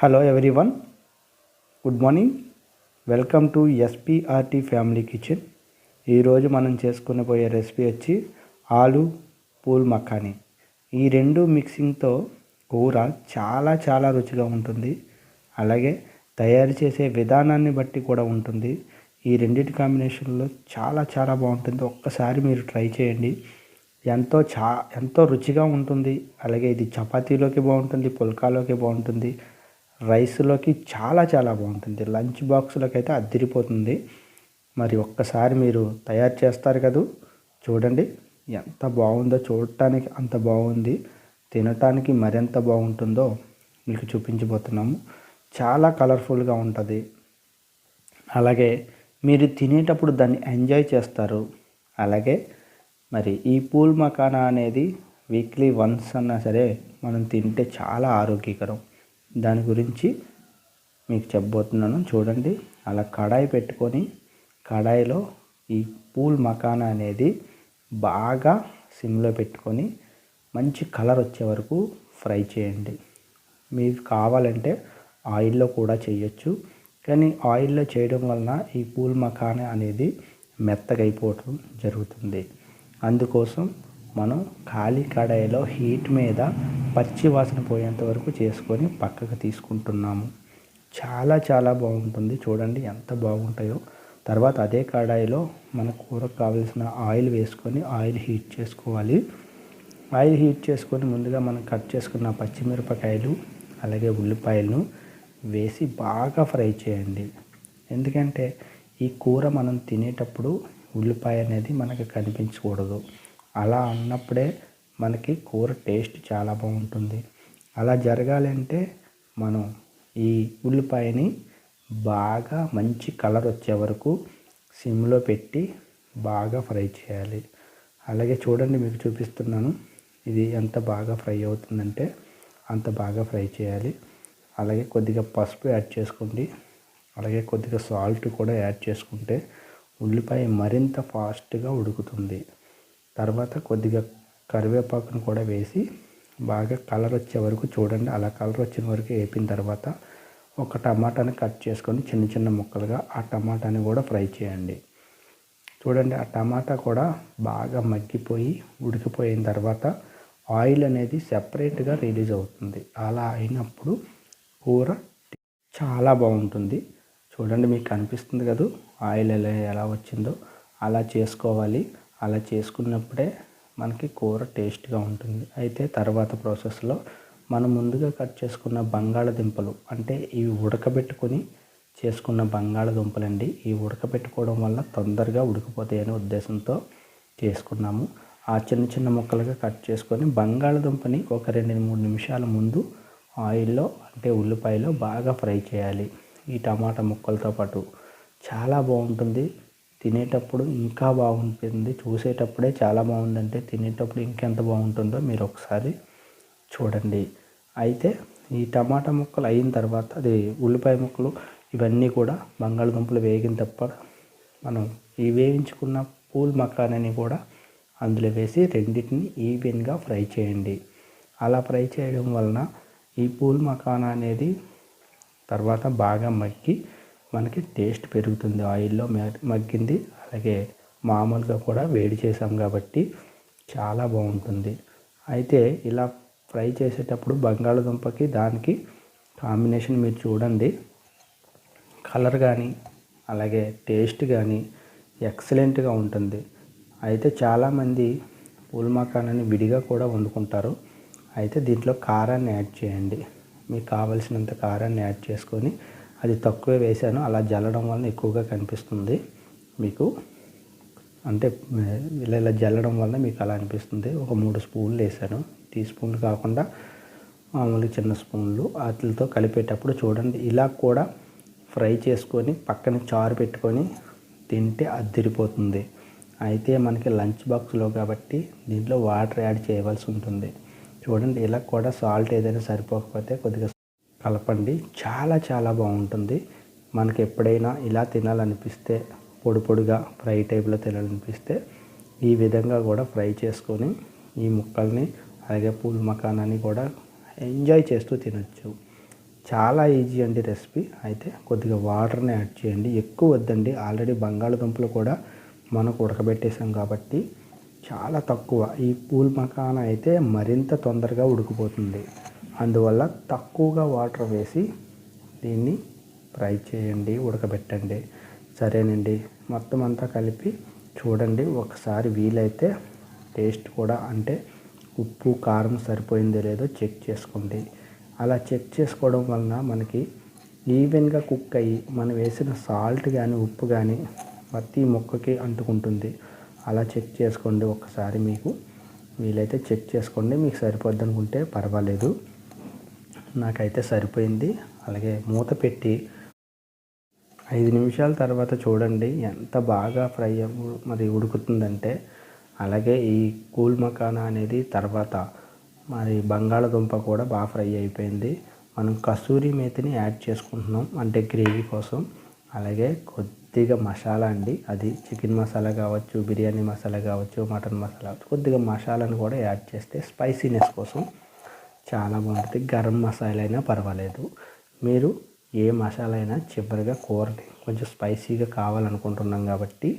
Hello everyone, good morning. Welcome to SPRT family kitchen. ఈరోజు మనం చేసుకునే రెసిపీ వచ్చి ఆలు పూల్ మఖానీ. ఈ రెండు మిక్సింగ్తో కూర చాలా చాలా రుచిగా ఉంటుంది. అలాగే తయారు చేసే విధానాన్ని బట్టి కూడా ఉంటుంది. ఈ రెండింటి కాంబినేషన్లో చాలా చాలా బాగుంటుంది. ఒక్కసారి మీరు ట్రై చేయండి. ఎంతో రుచిగా ఉంటుంది. అలాగే ఇది చపాతీలోకి బాగుంటుంది, పుల్కాలోకి బాగుంటుంది, రైస్లోకి చాలా చాలా బాగుంటుంది. లంచ్ బాక్స్లోకి అయితే అదిరిపోతుంది. మరి ఒక్కసారి మీరు తయారు చేస్తారు కదా, చూడండి ఎంత బాగుందో. చూడటానికి అంత బాగుంది, తినటానికి మరింత బాగుంటుందో మీకు చూపించబోతున్నాము. చాలా కలర్ఫుల్గా ఉంటుంది. అలాగే మీరు తినేటప్పుడు దాన్ని ఎంజాయ్ చేస్తారు. అలాగే మరి ఈ పూల్ మఖానా అనేది వీక్లీ వన్స్ అన్నా సరే మనం తింటే చాలా ఆరోగ్యకరం. దాని గురించి మీకు చెప్పబోతున్నాను. చూడండి, అలా కడాయి పెట్టుకొని కడాయిలో ఈ పూల్ మఖానా అనేది బాగా సిమ్లో పెట్టుకొని మంచి కలర్ వచ్చే వరకు ఫ్రై చేయండి. మీకు కావాలంటే ఆయిల్లో కూడా చేయొచ్చు, కానీ ఆయిల్లో చేయడం వలన ఈ పూల్ మఖానా అనేది మెత్తగా అయిపోవటం జరుగుతుంది. అందుకోసం మనం ఖాళీ కడాయిలో హీట్ మీద పచ్చి వాసన పోయేంత వరకు చేసుకొని పక్కకు తీసుకుంటున్నాము. చాలా చాలా బాగుంటుంది. చూడండి ఎంత బాగుంటాయో. తర్వాత అదే కడాయిలో మన కూరకు కావలసిన ఆయిల్ వేసుకొని ఆయిల్ హీట్ చేసుకోవాలి. ఆయిల్ హీట్ చేసుకొని ముందుగా మనం కట్ చేసుకున్న పచ్చిమిరపకాయలు అలాగే ఉల్లిపాయలను వేసి బాగా ఫ్రై చేయండి. ఎందుకంటే ఈ కూర మనం తినేటప్పుడు ఉల్లిపాయ అనేది మనకి కనిపించకూడదు. అలా అన్నప్పుడే మనకి కూర టేస్ట్ చాలా బాగుంటుంది. అలా జరగాలంటే మనం ఈ ఉల్లిపాయని బాగా మంచి కలర్ వచ్చే వరకు సిమ్లో పెట్టి బాగా ఫ్రై చేయాలి. అలాగే చూడండి, మీకు చూపిస్తున్నాను. ఇది ఎంత బాగా ఫ్రై అవుతుందంటే అంత బాగా ఫ్రై చేయాలి. అలాగే కొద్దిగా పసుపు యాడ్ చేసుకోండి. అలాగే కొద్దిగా సాల్ట్ కూడా యాడ్ చేసుకుంటే ఉల్లిపాయ మరింత ఫాస్ట్గా ఉడుకుతుంది. తర్వాత కొద్దిగా కరివేపాకును కూడా వేసి బాగా కలర్ వచ్చే వరకు చూడండి. అలా కలర్ వచ్చిన వరకు వేపిన తర్వాత ఒక టమాటాని కట్ చేసుకొని చిన్న చిన్న ముక్కలుగా ఆ టమాటాని కూడా ఫ్రై చేయండి. చూడండి, ఆ టమాటా కూడా బాగా మగ్గిపోయి ఉడికిపోయిన తర్వాత ఆయిల్ అనేది సెపరేట్గా రిలీజ్ అవుతుంది. అలా అయినప్పుడు కూర చాలా బాగుంటుంది. చూడండి, మీకు కనిపిస్తుంది కదా ఆయిల్ ఎలా వచ్చిందో. అలా చేసుకోవాలి. అలా చేసుకున్నప్పుడే మనకి కూర టేస్ట్గా ఉంటుంది. అయితే తర్వాత ప్రాసెస్లో మనం ముందుగా కట్ చేసుకున్న బంగాళదుంపలు, అంటే ఇవి ఉడకబెట్టుకొని చేసుకున్న బంగాళదుంపలండి. ఈ ఉడకబెట్టుకోవడం వల్ల తొందరగా ఉడికిపోతాయనే ఉద్దేశంతో చేసుకున్నాము. ఆ చిన్న చిన్న ముక్కలుగా కట్ చేసుకొని బంగాళదుంపని ఒక 2-3 నిమిషాల ముందు ఆయిల్లో, అంటే ఉల్లిపాయలో బాగా ఫ్రై చేయాలి. ఈ టమాటా ముక్కలతో పాటు చాలా బాగుంటుంది. తినేటప్పుడు ఇంకా బాగుంటుంది. చూసేటప్పుడే చాలా బాగుందంటే తినేటప్పుడు ఇంకెంత బాగుంటుందో మీరు ఒకసారి చూడండి. అయితే ఈ టమాటా ముక్కలు అయిన తర్వాత అది ఉల్లిపాయ ముక్కలు ఇవన్నీ కూడా బంగాళదుంపలు వేగిన తప్ప మనం ఈ వేయించుకున్న పూల్ మఖానాని కూడా అందులో వేసి రెండింటిని ఈవెన్గా ఫ్రై చేయండి. అలా ఫ్రై చేయడం వలన ఈ పూల్ మఖానా అనేది తర్వాత బాగా మగ్గి మనకి టేస్ట్ పెరుగుతుంది. ఆయిల్లో మగ్గింది. అలాగే మామూలుగా కూడా వేడి చేసాం కాబట్టి చాలా బాగుంటుంది. అయితే ఇలా ఫ్రై చేసేటప్పుడు బంగాళదుంపకి దానికి కాంబినేషన్ మీరు చూడండి. కలర్ కానీ అలాగే టేస్ట్ కానీ ఎక్సలెంట్గా ఉంటుంది. అయితే చాలామంది పూల్ మఖానాని విడిగా కూడా వండుకుంటారు. అయితే దీంట్లో కారాన్ని యాడ్ చేయండి. మీకు కావలసినంత కారాన్ని యాడ్ చేసుకొని, అది తక్కువే వేసాను, అలా జల్లడం వలన ఎక్కువగా కనిపిస్తుంది మీకు. అంటే ఇలా జల్లడం వల్ల మీకు అలా అనిపిస్తుంది. ఒక 3 స్పూన్లు వేసాను. టీ స్పూన్లు కాకుండా మామూలుగా చిన్న స్పూన్లు. వాటితో కలిపేటప్పుడు చూడండి, ఇలా కూడా ఫ్రై చేసుకొని పక్కన చారు పెట్టుకొని తింటే అద్దిరిపోతుంది. అయితే మనకి లంచ్ బాక్స్లో కాబట్టి దీంట్లో వాటర్ యాడ్ చేయవలసి ఉంటుంది. చూడండి, ఇలా కూడా సాల్ట్ ఏదైనా సరిపోకపోతే కొద్దిగా కలపండి. చాలా చాలా బాగుంటుంది. మనకి ఎప్పుడైనా ఇలా తినాలనిపిస్తే, పొడి పొడిగా ఫ్రై టైప్లో తినాలనిపిస్తే ఈ విధంగా కూడా ఫ్రై చేసుకొని ఈ ముక్కల్ని అలాగే పూల్ మఖానాని కూడా ఎంజాయ్ చేస్తూ తినచ్చు. చాలా ఈజీ అండి రెసిపీ. అయితే కొద్దిగా వాటర్ని యాడ్ చేయండి, ఎక్కువ వద్దండి. ఆల్రెడీ బంగాళదుంపలు కూడా మనకు ఉడకబెట్టేసాం కాబట్టి చాలా తక్కువ. ఈ పూల్ మఖానా అయితే మరింత తొందరగా ఉడికిపోతుంది. అందువల్ల తక్కువగా వాటర్ వేసి దీన్ని ఫ్రై చేయండి, ఉడకబెట్టండి. సరేనండి, మొత్తం అంతా కలిపి చూడండి. ఒకసారి వీలైతే టేస్ట్ కూడా అంటే ఉప్పు కారం సరిపోయిందో లేదో చెక్ చేసుకోండి. అలా చెక్ చేసుకోవడం వలన మనకి ఈవెన్గా కుక్ అయ్యి మనం వేసిన సాల్ట్ కానీ ఉప్పు కానీ ప్రతి ముక్కకి అంటుకుంటుంది. అలా చెక్ చేసుకోండి ఒకసారి. మీకు వీలైతే చెక్ చేసుకోండి, మీకు సరిపోద్ది అనుకుంటే పర్వాలేదు. నాకైతే సరిపోయింది. అలాగే మూత పెట్టి 5 నిమిషాల తర్వాత చూడండి ఎంత బాగా ఫ్రై మరి ఉడుకుతుందంటే. అలాగే ఈ పూల్ మఖానా అనేది తర్వాత మరి బంగాళదుంప కూడా బాగా ఫ్రై అయిపోయింది. మనం కసూరి మేతిని యాడ్ చేసుకుంటున్నాం అంటే గ్రేవీ కోసం. అలాగే కొద్దిగా మసాలా అండి, అది చికెన్ మసాలా కావచ్చు, బిర్యానీ మసాలా కావచ్చు, మటన్ మసాలా కావచ్చు, కొద్దిగా మసాలాను కూడా యాడ్ చేస్తే స్పైసీనెస్ కోసం చాలా బాగుంటుంది. గరం మసాలా అయినా పర్వాలేదు, మీరు ఏ మసాలా అయినా చివరిగా కూరని కొంచెం స్పైసీగా కావాలనుకుంటున్నాం కాబట్టి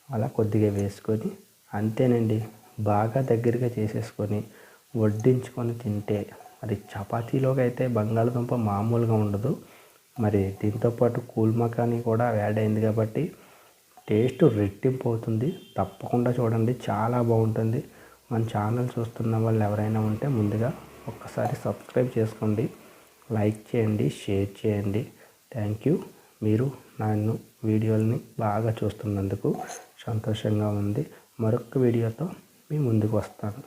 అలా కొద్దిగా వేసుకొని అంతేనండి. బాగా దగ్గరగా చేసేసుకొని వడ్డించుకొని తింటే మరి చపాతీలోకి అయితే బంగాళదుంప మామూలుగా ఉండదు. మరి దీంతోపాటు పూల్ మఖానీ కూడా యాడ్ అయింది కాబట్టి టేస్ట్ రెట్టింపు అవుతుంది. తప్పకుండా చూడండి, చాలా బాగుంటుంది. మన ఛానల్ చూస్తున్న వాళ్ళు ఎవరైనా ఉంటే ముందుగా ఒక్కసారి సబ్స్క్రైబ్ చేసుకోండి, లైక్ చేయండి, షేర్ చేయండి. Thank you. మీరు నన్ను వీడియోల్ని బాగా చూస్తున్నందుకు సంతోషంగా ఉంది. మరొక వీడియోతో మీ ముందుకు వస్తాను.